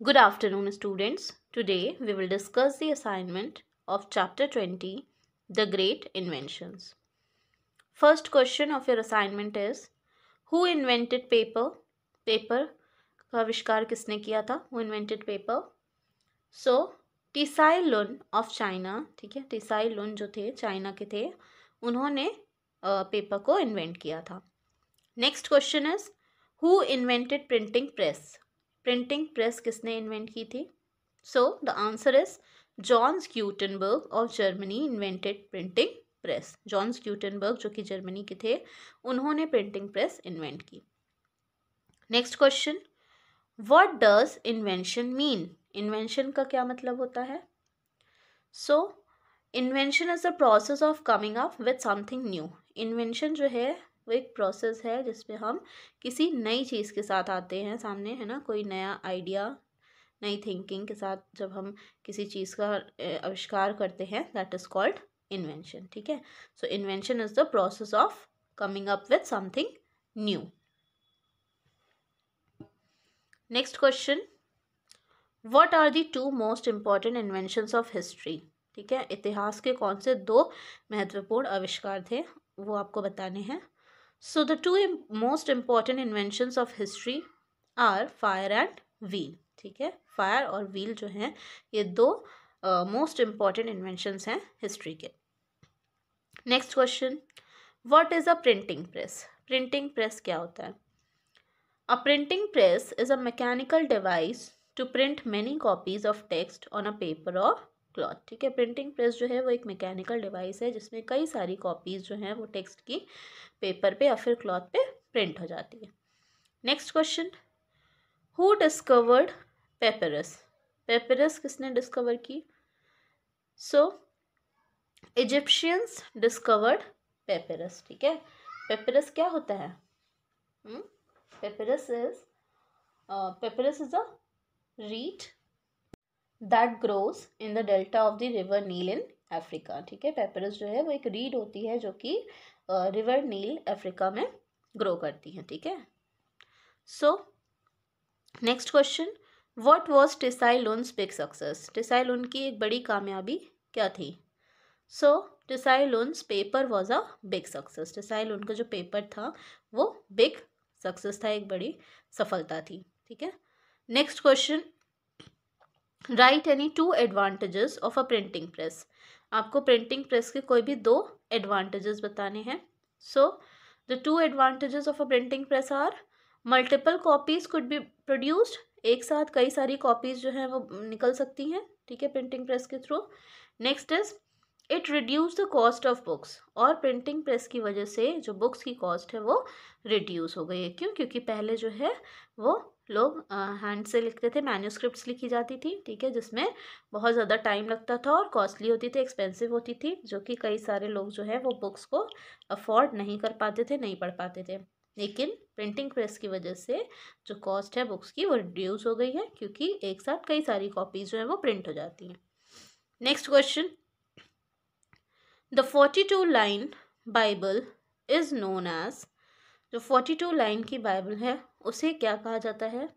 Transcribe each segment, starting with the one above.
Good afternoon, students. Today we will discuss the assignment of Chapter 20, The Great Inventions. First question of your assignment is, Who invented paper? Paper का आविष्कार किसने किया था? Who invented paper? So, Tsai Lun of China, ठीक है, टीसाई Lun जो थे China के थे, उन्होंने पेपर को इन्वेंट किया था. Next question is, who invented printing press? Printing press किसने इन्वेंट की थी? So the answer is Johns Gutenberg of Germany invented printing press. Johns Gutenberg जो कि जर्मनी के थे, उन्होंने प्रिंटिंग प्रेस इन्वेंट की. Next question, what does invention mean? Invention का क्या मतलब होता है? So invention is the process of coming up with something new. Invention जो है वो एक प्रोसेस है जिसमें हम किसी नई चीज़ के साथ आते हैं सामने, है ना, कोई नया आइडिया, नई थिंकिंग के साथ जब हम किसी चीज़ का आविष्कार करते हैं, दैट इज़ कॉल्ड इन्वेंशन. ठीक है, so invention is the process of coming up with something new. Next question, what are the two most important inventions of history? ठीक है, इतिहास के कौन से दो महत्वपूर्ण आविष्कार थे वो आपको बताने हैं. So the two most important inventions of history are fire and wheel. ठीक है, फायर और व्हील जो हैं ये दो मोस्ट इम्पॉर्टेंट इन्वेंशंस हैं हिस्ट्री के. Next question, what is a printing press? Printing press क्या होता है? A printing press is a mechanical device to print many copies of text on a paper और क्लॉथ. ठीक है, प्रिंटिंग प्रेस जो है वो एक मैकेनिकल डिवाइस है जिसमें कई सारी कॉपीज जो हैं वो टेक्स्ट की पेपर पे या फिर क्लॉथ पे प्रिंट हो जाती है. Next question, who discovered papyrus? Papyrus किसने डिस्कवर की? सो इजिप्शियंस डिस्कवर्ड पेपरस. ठीक है, पेपरस क्या होता है? Papyrus is a reed that grows in the delta of the river Nile in Africa. ठीक है, पेपरस जो है वो एक रीड होती है जो कि रिवर नील अफ्रीका में ग्रो करती है. ठीक है, so next question, what was Tsai Lun's big success? Tsai Lun की एक बड़ी कामयाबी क्या थी? So Tsai Lun's paper was a big success. Tsai Lun का जो पेपर था वो बिग सक्सेस था, एक बड़ी सफलता थी. ठीक है, next question, write any two advantages of a printing press. आपको प्रिंटिंग प्रेस के कोई भी दो एडवांटेजेस बताने हैं. So the two advantages of a printing press are, multiple copies could be produced. एक साथ कई सारी कॉपीज जो हैं वो निकल सकती हैं, ठीक है, प्रिंटिंग प्रेस के through. Next is it reduce the cost of books. और प्रिंटिंग प्रेस की वजह से जो बुक्स की कॉस्ट है वो रिड्यूस हो गई है. क्यों? क्योंकि पहले जो है वो लोग हैंड से लिखते थे, मैन्यूस्क्रिप्ट्स लिखी जाती थी, ठीक है, जिसमें बहुत ज़्यादा टाइम लगता था और कॉस्टली होती थी, एक्सपेंसिव होती थी, जो कि कई सारे लोग जो है वो बुक्स को अफोर्ड नहीं कर पाते थे, नहीं पढ़ पाते थे. लेकिन प्रिंटिंग प्रेस की वजह से जो कॉस्ट है बुक्स की वो रिड्यूस हो गई है, क्योंकि एक साथ कई सारी कॉपीज जो है वो प्रिंट हो जाती हैं. Next question, the 42 line Bible is known as. जो 42 लाइन की बाइबल है उसे क्या कहा जाता है?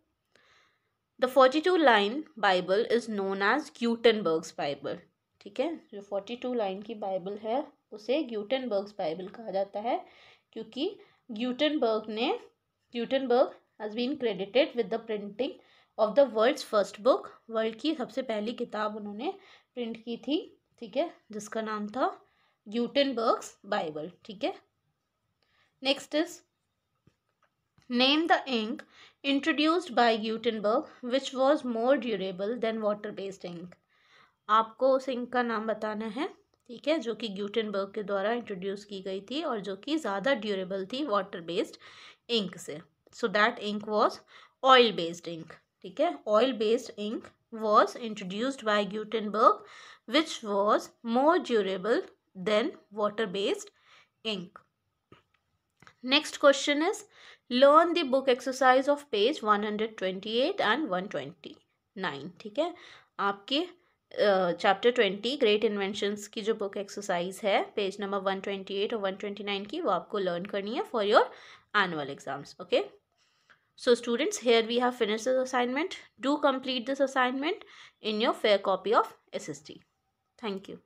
The 42 line Bible is known as Gutenberg's Bible. ठीक है, जो 42 लाइन की बाइबल है उसे ग्यूटेनबर्ग्स बाइबल कहा जाता है, क्योंकि Gutenberg has been credited with the printing of the world's first book. World की सबसे पहली किताब उन्होंने प्रिंट की थी, ठीक है, जिसका नाम था ग्यूटेनबर्ग्स बाइबल. ठीक है, next is name the ink introduced by Gutenberg which was more durable than water based ink. आपको उस इंक का नाम बताना है, ठीक है, जो कि ग्यूटेनबर्ग के द्वारा इंट्रोड्यूस की गई थी और जो कि ज़्यादा ड्यूरेबल थी वाटर बेस्ड इंक से. So that ink was oil based ink. ठीक है, oil based ink was introduced by Gutenberg which was more durable than water based ink. Next question is, learn the book exercise of page 128 and 129. ठीक है, आपके chapter 20 great inventions की जो book exercise है page number 128 और 129 की, वो आपको लर्न करनी है for your annual exams. Okay, So students, here we have finished this assignment. Do complete this assignment in your fair copy of SST. Thank you.